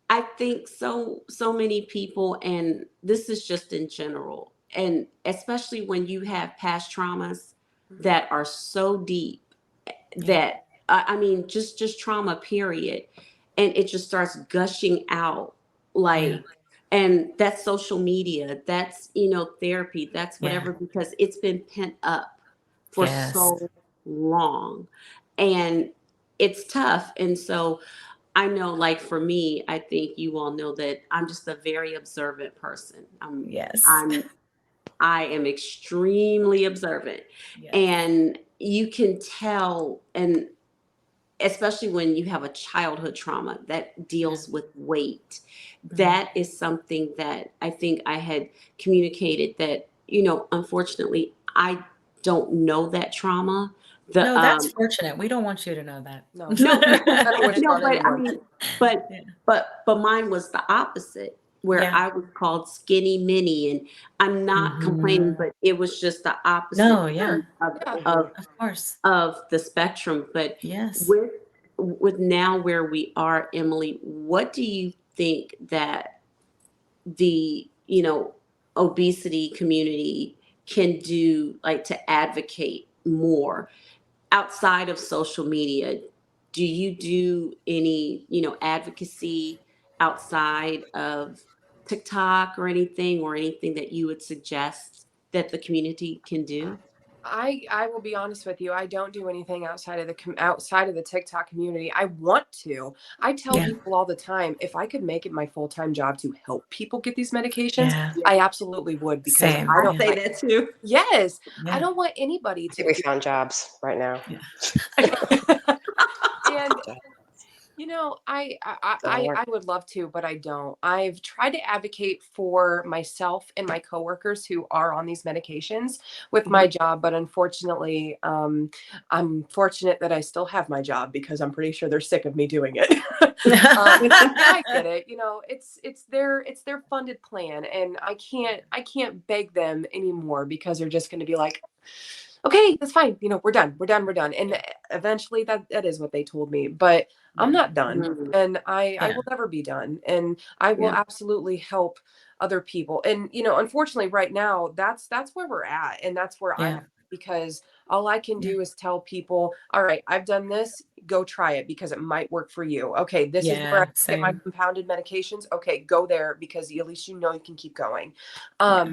I think so many people, and this is just in general, and especially when you have past traumas that are so deep that I mean, just trauma, period, and it just starts gushing out, Yeah. and that's social media, that's therapy, that's Yeah. whatever, because it's been pent up for Yes. so long, and it's tough, and so I know, like, for me, I think you all know that I'm just a very observant person. Yes. I am extremely observant, Yes. and you can tell, and especially when you have a childhood trauma that deals with weight, that is something that I think I had communicated that, unfortunately, I don't know that trauma, The No, that's fortunate. We don't want you to know that. No. no, I don't wish it no, on but I anyone. mean, but Yeah. but mine was the opposite, where Yeah. I was called skinny mini, and I'm not complaining, but it was just the opposite No, yeah, of, Yeah. of of course. of the spectrum. But Yes. with now where we are, Emily, what do you think that the obesity community can do, like, to advocate more outside of social media? Do you do any advocacy outside of TikTok or anything that you would suggest that the community can do? I will be honest with you. I don't do anything outside of outside of the TikTok community. I want to. I tell Yeah. people all the time, if I could make it my full-time job to help people get these medications, Yeah. I absolutely would, because Same. I I don't say Yeah. that too. yes, I Yeah. don't want anybody I to think we found jobs right now. and Jobs. I would love to, but I don't. I've tried to advocate for myself and my coworkers who are on these medications with my job, but unfortunately, I'm fortunate that I still have my job, because I'm pretty sure they're sick of me doing it. I get it. It's their funded plan, and I can't beg them anymore, because they're just going to be like, okay, that's fine. We're done. And eventually that is what they told me, but I'm not done, Mhm. and I Yeah. will never be done. And I will Yeah. absolutely help other people. And, unfortunately right now, that's where we're at. And that's where I'm Yeah. at, because all I can Yeah. do is tell people, all right, I've done this, go try it, because it might work for you. Okay, this is where I Yeah. get my Same. compounded medications. Okay, go there, because at least you can keep going. Yeah.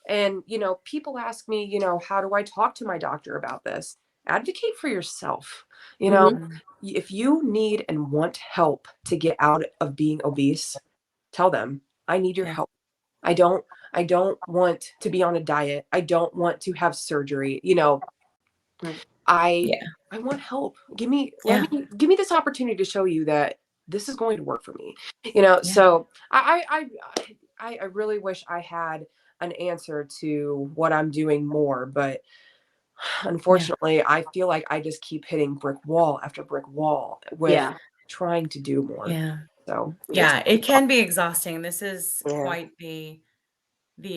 And, people ask me, how do I talk to my doctor about this? Advocate for yourself. Mhm. If you need and want help to get out of being obese, tell them, I need your Yeah. help. I don't want to be on a diet. I don't want to have surgery. Right. I Yeah. I want help. Yeah. Give me this opportunity to show you that this is going to work for me. Yeah. So I really wish I had an answer to what I'm doing more, but Yeah. unfortunately, I feel like I just keep hitting brick wall after brick wall with Yeah. trying to do more. Yeah. So it's Yeah. It can be exhausting. This is Yeah. quite the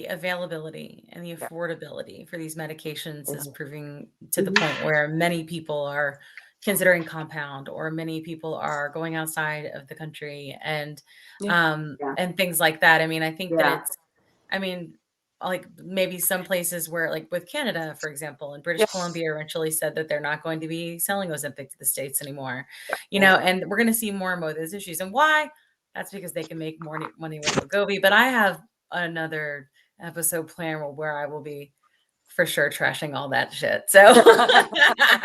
availability and the yeah. affordability for these medications is Mhm. proving to the Mhm. point where many people are considering compound, or many people are going outside of the country, Yeah. Yeah. and things like that. I mean, I think that Yeah. I mean, like, maybe some places where, like with Canada, for example, and British Yeah. Columbia eventually said that they're not going to be selling Ozempic to the States anymore, Yeah. and we're going to see more and more of those issues. And why? That's because they can make more money with Wegovy. But I have another episode planned where I will be for sure trashing all that shit. So Well, I Yeah.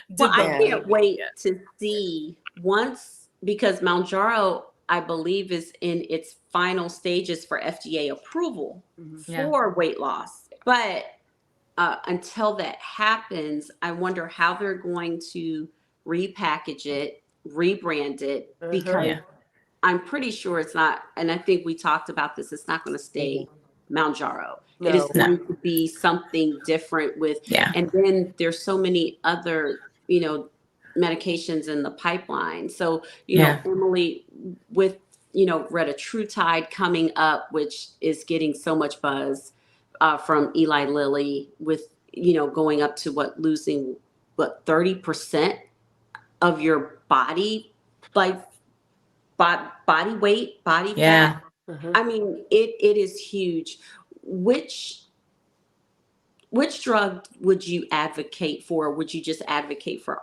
can't debunking it. wait Yeah. to see, once, because Mounjaro, I believe, is in its final stages for FDA approval Mhm. Yeah. for weight loss. But until that happens, I wonder how they're going to repackage it, rebrand it, Uh-huh. because Yeah. I'm pretty sure it's not, and I think we talked about this, it's not going to Mhm. stay Mounjaro. It is No. No. going to be something different with, Yeah. and then there's so many other, medications in the pipeline. So, Yeah. Emily, with, retatrutide coming up, which is getting so much buzz from Eli Lilly, with, going up to losing 30% of your body, like, body weight, body fat. Yeah. Uh-huh. I mean, it is huge. Which drug would you advocate for? Would you just advocate for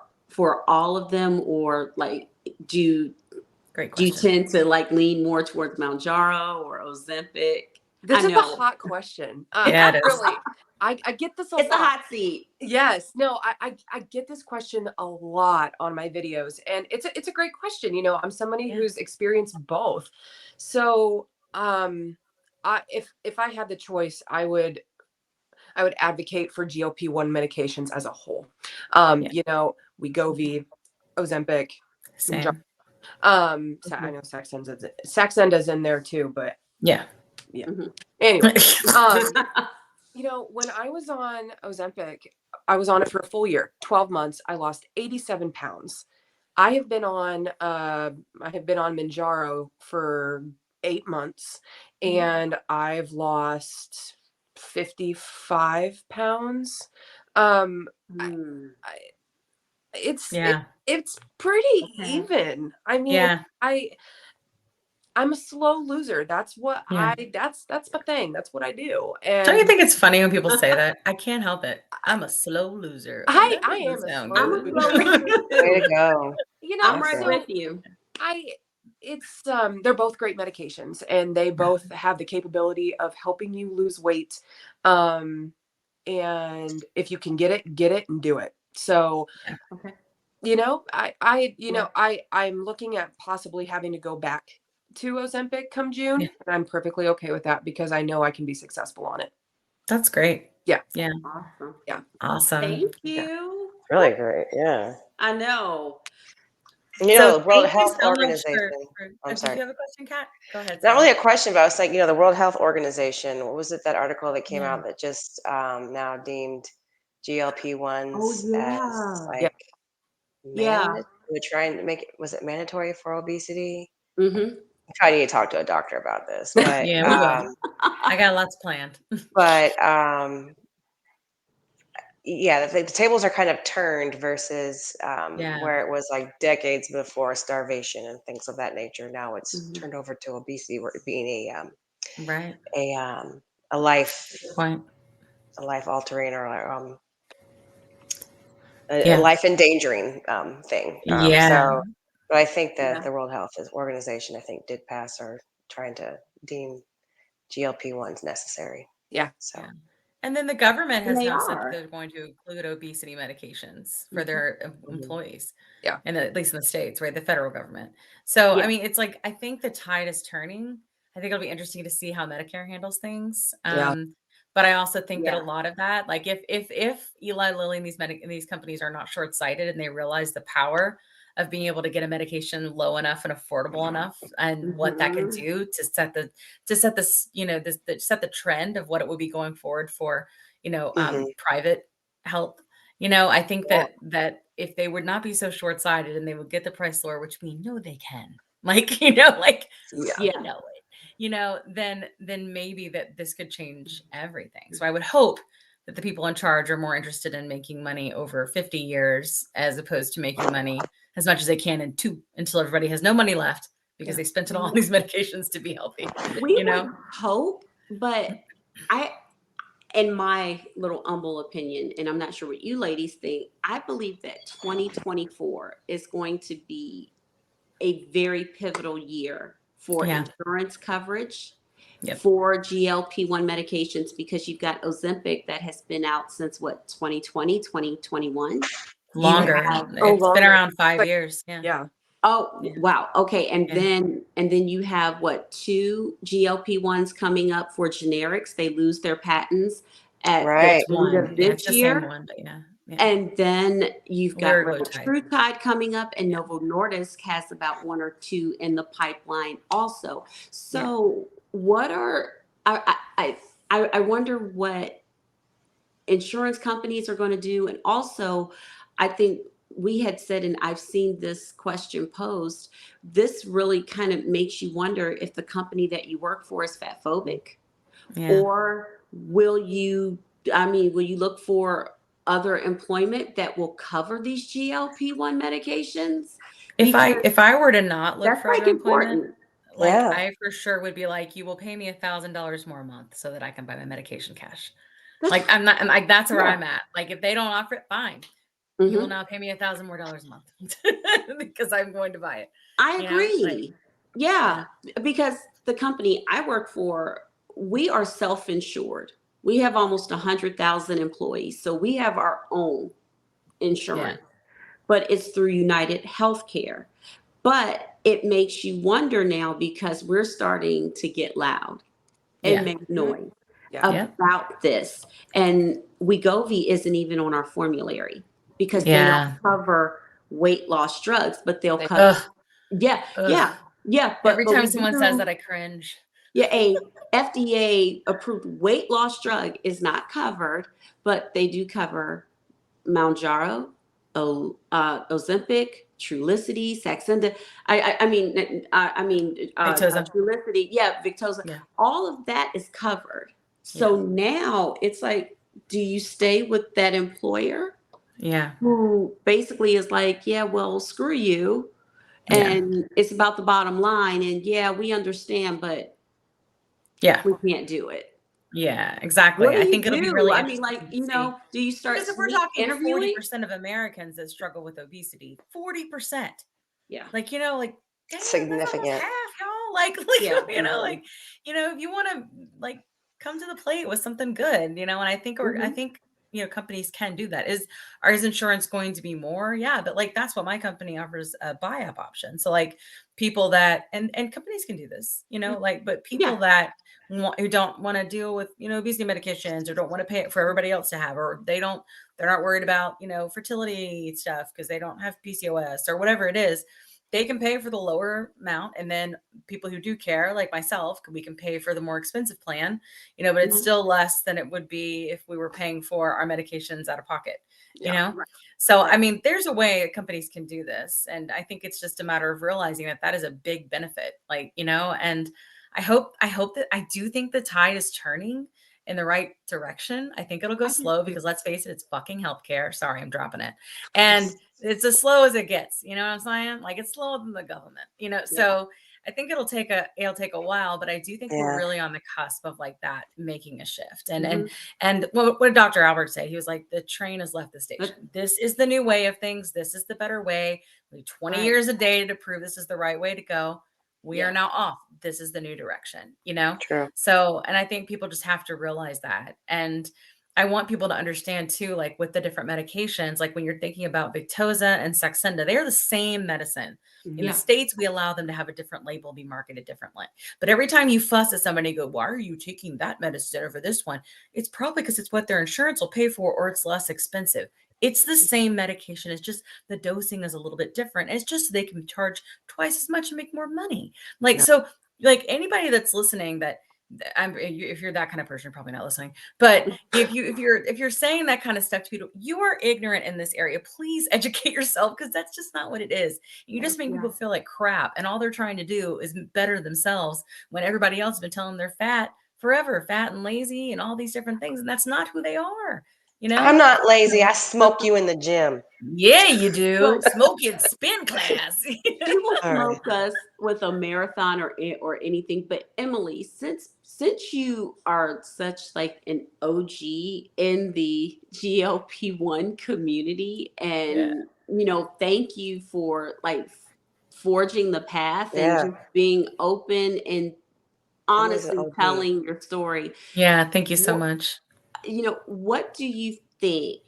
all of them, or, like, do Great do you question. tend to, like, lean more towards Mounjaro or Ozempic? This I is a know hot question. Yeah, it is. Really, I get this a it's a lot. hot seat. Yes, no, I get this question a lot on my videos, and it's a great question. I'm somebody Yeah. who's experienced both. So, if I had the choice, I would advocate for GLP-1 medications as a whole. Yeah. Wegovy, Ozempic, Mounjaro. Same. I know Saxenda's in there too, but Yeah. yeah. Mhm. Anyway, when I was on Ozempic, I was on it for a full year, 12 months. I lost 87 pounds. I have been on Manjaro for 8 months, and I've lost 55 pounds. Um, I, Mm. I, it's Yeah. it's pretty Okay. even. I mean, Yeah. I'm a slow loser. That's what Yeah. that's my thing. That's what I do. Don't you And think it's funny when people say that? I can't help it. I'm a slow loser. Like, I that I doesn't am a sound slow I'm a good. slow loser. loser Way too. to go. I'm That's right good. with you. It's they're both great medications, and they both have the capability of helping you lose weight. And if you can get it and do it. So, Okay. Yeah. I'm looking at possibly having to go back to Ozempic come June, Yeah. and I'm perfectly okay with that because I know I can be successful on it. That's great. Yeah. Yeah. Awesome. Awesome. Thank Yeah. you. Really great. Yeah. I know. You So know, the World thank you Health so much Organization. I'm did sorry. you have a question, Kat? Go ahead. Not Sorry. really a question, but I was like, the World Health Organization, what was it, that article that came Yeah. out that just now deemed Oh GLP-1s as yeah. Yeah. like Yeah. we're trying to make it, was it mandatory for obesity? Mm-hmm. I probably need to talk to a doctor about this, but Yeah, we will. I got lots planned. but yeah, the tables are kind of turned versus Yeah. where it was like decades before starvation and things of that nature. Now it's Mhm. turned over to obesity, where it being Right. a um, a life Good point. a life altering or a Yeah. life endangering thing. Yeah. But I think that Yeah. the World Health Organization, I think, did pass or trying to deem GLP-1s necessary. Yeah. So Yeah. And then the government And has they now said that are. they're going to include obesity medications for Mhm. their mhm. employees. Yeah. And at least in the States, right? The federal government. So, I Yeah. mean, it's like, I think the tide is turning. I think it'll be interesting to see how Medicare handles things. Yeah. But I also think that a Yeah. lot of that, like if Eli Lilly and these companies are not short-sighted and they realize the power of being able to get a medication low enough and affordable enough and what that can Mhm. do to set this, set the trend of what it would be going forward for, Mhm. private health. I think Yeah. that if they would not be so short-sighted and they would get the price lower, which we know they can, like, like Yeah. we Yeah. know it, then maybe that this could change everything. So I would hope that the people in charge are more interested in making money over 50 years as opposed to making money as much as they can in 2 until everybody has no money left because Yeah. they spent it all on these medications to be healthy, We you know? would hope, but I, in my little humble opinion, and I'm not sure what you ladies think, I believe that 2024 is going to be a very pivotal year for Yeah. insurance coverage Yep. for GLP-1 medications because you've got Ozempic that has been out since what, 2020, 2021. You Longer. have, Oh, It's been longer. around 5 Like, years. Yeah. yeah. oh Yeah. wow, okay, and Yeah. then you have what, 2 GLP-1s coming up for generics. They lose their patents at the Right. It's end one. of Yeah, it's this the same year. one, but yeah. Yeah. And then you've got Liraglutide. retatrutide coming up, and Novo Nordisk has about 1 or 2 in the pipeline also. Yeah. So what are I wonder what insurance companies are going to do. And also, I think we had said, and I've seen this question posed, this really kind of makes you wonder if the company that you work for is fat phobic, Yeah. or will you look for other employment that will cover these GLP-1 medications? Because If I were to not look that's for other like employment, important. like Yeah. I for sure would be like, you will pay me $1,000 more a month so that I can buy my medication cash. That's, Like I'm not, and like that's where yeah. I'm at. Like if they don't offer it, fine. You will Mhm. now pay me $1,000 more a month because I'm going to buy it. I Like agree. yeah, Yeah, because the company I work for, we are self-insured. We have almost 100,000 employees, so we have our own yeah, insurance, but it's through United Healthcare. But it makes you wonder now because we're starting to get loud and yeah, make noise Yeah. yeah, about this. And Wegovy isn't even on our formulary because they yeah. don't cover weight loss drugs, but they'll They- cover. Ugh, Yeah, ugh. yeah, yeah. Every But time we someone says do. that, I cringe. Yeah, a FDA approved weight loss drug is not covered, but they do cover Mounjaro, Ozempic, Trulicity, Saxenda. Victoza. Trulicity. Yeah, Victoza. Yeah. All of that is covered. So now it's like, do you stay with that employer Yeah. who basically is like, yeah, well, screw you, Yeah. and it's about the bottom line, and yeah, we understand, but Yeah. we can't do it. Yeah, What exactly. do I you think it'll be do? really I mean, interesting like, to see. do you start Because if we're sneak talking interviewing? 40% of Americans that struggle with obesity, 40%. Yeah. Like, like, damn, that's almost Significant. half, y'all. Like, Yeah. like, if you want to like come to the plate with something good, and I think, I Mhm. think, companies can do that. Is insurance going to be more? Yeah. But like, that's what my company offers, a buy-up option. So like people that, and companies can do this, like, but people Yeah. that who don't want to deal with, obesity medications, or don't want to pay it for everybody else to have, or they're not worried about, fertility stuff because they don't have PCOS or whatever it is. They can pay for the lower amount, and then people who do care, like myself, we can pay for the more expensive plan, but it's Mhm. still less than it would be if we were paying for our medications out of pocket, Right. So, Right. I mean, there's a way that companies can do this. And I think it's just a matter of realizing that that is a big benefit, like, and I hope that, I do think the tide is turning in the right direction. I think it'll go I do slow too. because, let's face it, it's fucking healthcare. Sorry, I'm dropping it. And it's as slow as it gets. You know what I'm saying? Like, it's slower than the government, Yeah. So I think it'll take a while, but I do think we're Yeah. really on the cusp of like that making a shift. And Mhm. and what did Dr. Albert say? He was like, the train has left the But- station. This is the new way of things. This is the better way. We have 20 Right. years of data to prove this is the right way to go. We are Yeah. now off. This is the new direction, True. So, and I think people just have to realize that. And I want people to understand too, like with the different medications, like when you're thinking about Victoza and Saxenda, they're the same medicine. In the Yeah. States, we allow them to have a different label, be marketed differently. But every time you fuss at somebody and go, why are you taking that medicine over this one? It's probably because it's what their insurance will pay for, or it's less expensive. It's the same medication. It's just the dosing is a little bit different. It's just so they can charge twice as much and make more money. Like, Yeah. so, like anybody that's listening, if you're that kind of person, you're probably not listening. But if you're saying that kind of stuff to people, you are ignorant in this area. Please educate yourself, because that's just not what it is. You just make Yeah. people feel like crap, and all they're trying to do is better themselves when everybody else has been telling them they're fat forever, fat and lazy, and all these different things, and that's not who they are. I'm not lazy. I So, smoke you in the gym. yeah, you do. Well, Smoke it, spin class. People All right. smoke us with a marathon or anything, but Emily, since you are such like an OG in the GLP-1 community, Yeah. and thank you for like forging the path and Yeah. just being open and Emily's an honestly OG. telling your story. Yeah, thank you so What, much. what do you think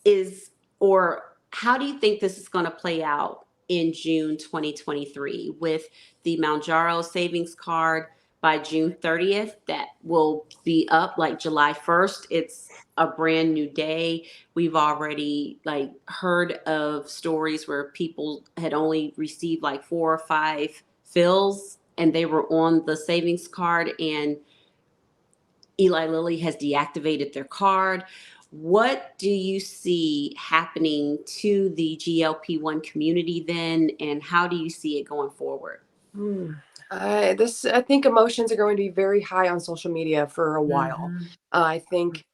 is, or how do you think this is going to play out in June 2023 with the Mounjaro savings card by June 30th? That will be up like July 1st. It's a brand new day. We've already like heard of stories where people had only received like 4 or 5 fills and they were on the savings card, and Eli Lilly has deactivated their card. What do you see happening to the GLP-1 community then, and how do you see it going forward? I think emotions are going to be very high on social media for a while. Mhm. I think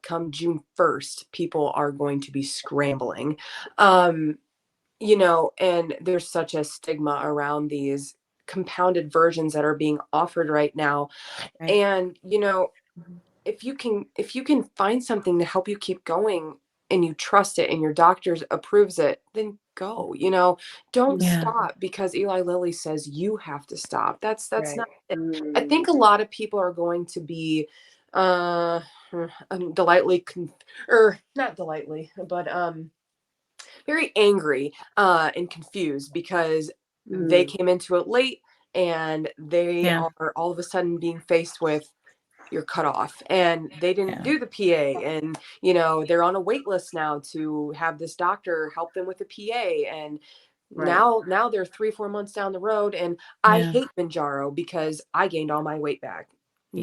come June 1st, people are going to be scrambling. Um, and there's such a stigma around these compounded versions that are being offered right now. Right. And, Mhm. if you can find something to help you keep going, and you trust it and your doctor approves it, then go. Don't Yeah. stop because Eli Lilly says you have to stop. That's Right. not it. I Mm, think a lot of people are going to be uh delightfully or not delightfully, but very angry and confused because they mm, came into it late, and they Yeah. are all of a sudden being faced with, you're cut off, and they didn't Yeah. do the PA, and they're on a wait list now to have this doctor help them with the PA, and right. now they're 3-4 months down the road, and I Yeah. hate Manjaro because I gained all my weight back.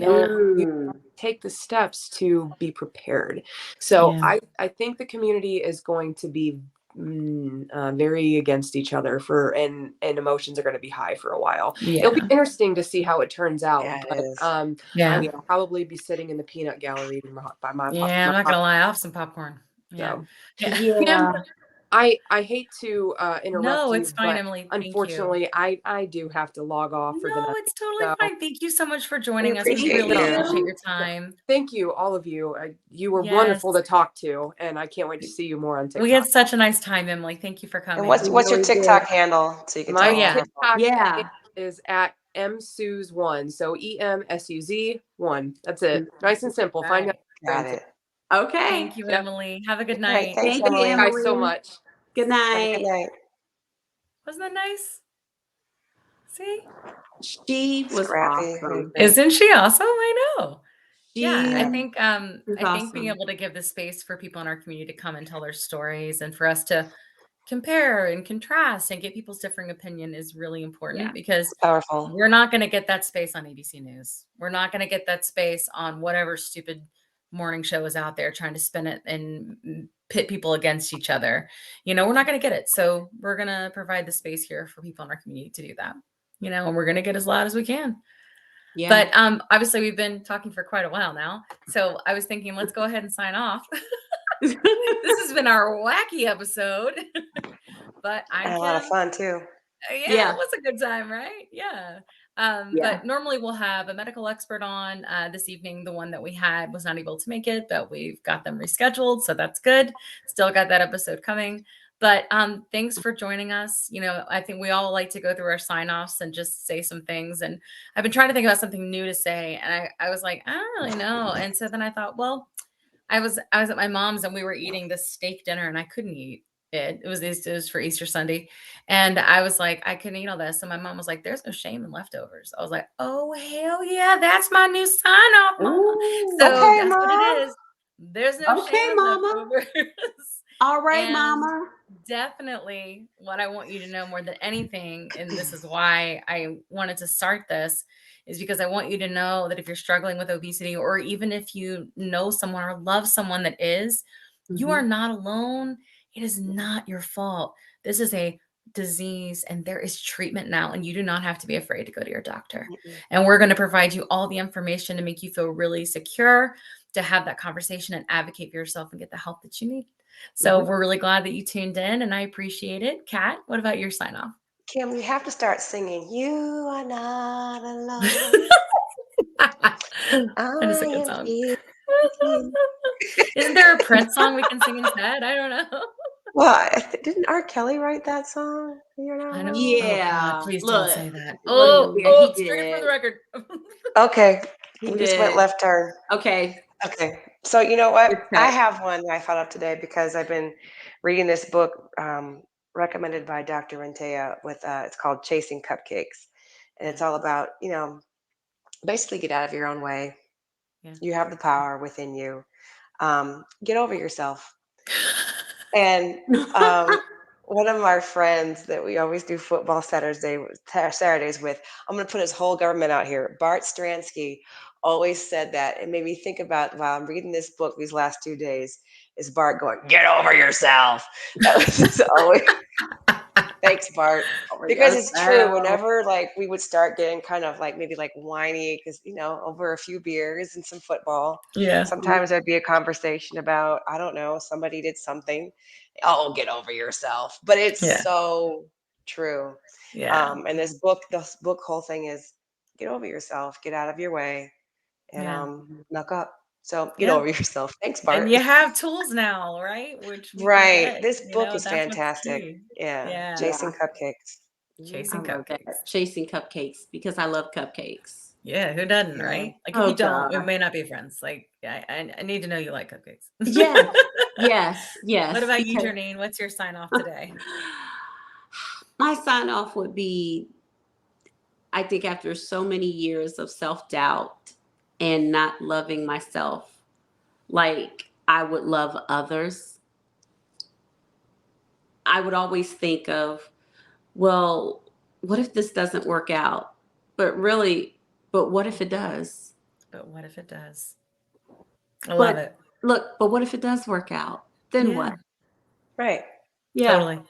No, you Mm. take the steps to be prepared. So Yeah. I think the community is going to be very against each other and emotions are going to be high for a while. It'll be Yeah. interesting to see how it turns out, Yeah, it but is. I Yeah. will probably be sitting in the peanut gallery eating Yeah. I'm not gonna lie. I'll have some popcorn. Yeah. so. Yeah. Kim, Yeah. I hate to interrupt No, you, it's fine, but Emily. Thank you. unfortunately, I do have to log off for the No, night. it's totally So fine. Thank you so much for We joining us. We Thank appreciate really you. appreciate you. your time. thank you, all of you. You were Yes. wonderful to talk to, and I can't wait to see you more on We TikTok. had such a nice time, Emily. Thank you for And coming. what's We what's your really TikTok did. handle so you can My tell Oh, yeah. people? TikTok Yeah. is at msuz1, so EMSUZ1. That's it. Nice and simple. Find me Right. on Got Instagram too. it. Okay. Thank you, Yep. Emily. Have a good All right. night. Thanks, Thank you, Thank you Emily. guys so Emily. much. Good Have a good night. night. Wasn't that nice? See? She was Scrappy. awesome. Isn't she awesome? I know. Yeah, She I Yeah. think was I think being awesome. able to give the space for people in our community to come and tell their stories and for us to compare and contrast and get people's differing opinion is really important Yeah. because It's powerful. we're not going to get that space on ABC News. We're not going to get that space on whatever stupid morning show is out there trying to spin it and pit people against each other. You know, we're not going to get it. So we're going to provide the space here for people in our community to do that. You know, and we're going to get as loud as we can. Yeah. But obviously we've been talking for quite a while now. So I was thinking, let's go ahead and sign off. This has been our wacky episode. But I'm And a lot of Kim. fun too. Yeah, Yeah. it was a good time, right? Yeah. Yeah. But normally we'll have a medical expert on this evening. The one that we had was not able to make it, but we've got them rescheduled. So that's good. Still got that episode coming. But thanks for joining us. You know, I think we all like to go through our sign-offs and just say some things. And I've been trying to think about something new to say. And I was like, I don't really know. And so then I thought, well, I was at my mom's and we were eating this steak dinner and I couldn't eat it. It was for Easter Sunday. And I was like, I couldn't eat all this. And my mom was like, there's no shame in leftovers. I was like, oh, hell yeah. That's my new sign off, mama. Ooh. So Okay, that's what it Mom. is. There's no Okay, shame in Mama. leftovers. All right, And Mama. definitely what I want you to know more than anything, and this is why I wanted to start this, is because I want you to know that if you're struggling with obesity, or even if you know someone or love someone that is, you are Mhm. not alone. It is not your fault. This is a disease and there is treatment now, and you do not have to be afraid to go to your doctor. Mm-mm. And we're going to provide you all the information to make you feel really secure, to have that conversation and advocate for yourself and get the help that you need. So Mhm. we're really glad that you tuned in and I appreciate it. Kat, what about your sign off? Kim, you have to start singing. You are not alone. That I is a good am song. here with you. Isn't there a Prince song we can sing instead? I don't know. Well, didn't R. Kelly write that song? You're not I know. alone. Oh God, Yeah. please don't Look. say that. Look Oh, here. He straight from the did. record. Okay, He we just went did. left turn. Okay. Okay, so you know what? Good I check. have one that I thought of today because I've been reading this book recommended by Dr. Rentea with it's called Chasing Cupcakes, and it's Yeah. all about basically get out of your own way. Yeah. You have the power within you. Get over yourself. And one of our friends that we always do football Saturdays with, I'm going to put his whole government out here. Bart Stransky always said that. It made me think about while I'm reading this book these last 2 days, is Bart going, get over yourself. That was just always, thanks, Bart. Over Because it's true. yourself. Whenever like we would start getting kind of like maybe like whiny because over a few beers and some football, Yeah. sometimes there'd be a conversation about I don't know somebody did something. Oh, get over yourself. But it's Yeah. so true. Yeah. And this book whole thing is get over yourself, get out of your way, and Yeah. knuck up. So get Yeah. over yourself. Thanks, And Bart. you have tools now, right? Which we Right. forget. This You book know, is that's what's fantastic. key. Yeah. Yeah. Yeah. Chasing Cupcakes. I Chasing love that. cupcakes. Chasing cupcakes because I love cupcakes. Yeah, who doesn't, Yeah. right? Like if Oh you don't, we God. may not be friends. Like I need to know you like cupcakes. Yes. Yes. Yes. What about you, Because Janine? What's your sign off today? my sign off would be, I think after so many years of self-doubt and not loving myself like I would love others, I would always think of, well, what if this doesn't work out? But really, but what if it does? But what if it does? I love But it. look, but what if it does work out? Then Yeah. what? Right. Yeah. Totally. What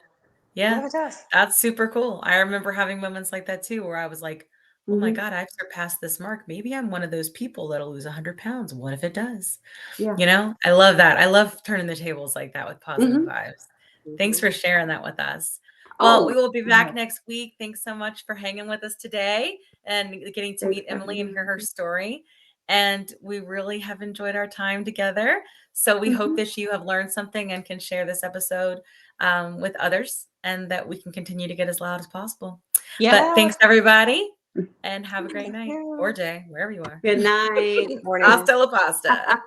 Yeah. if it does? That's super cool. I remember having moments like that too, where I was like, oh my Mhm. God, I've surpassed this mark. Maybe I'm one of those people that'll lose 100 pounds. What if it does? Yeah. You know, I love that. I love turning the tables like that with positive Mhm. vibes. Thanks for sharing that with us. Oh, Well, we will be yeah. back next week. Thanks so much for hanging with us today and getting to Thanks meet for Emily and having hear her me. story. And we really have enjoyed our time together. So we hope Mhm. that you have learned something and can share this episode with others and that we can continue to get as loud as possible. Yeah. But thanks, everybody, and have a great Thank night you. or day, wherever you are. Good night. Morning. Hasta la pasta.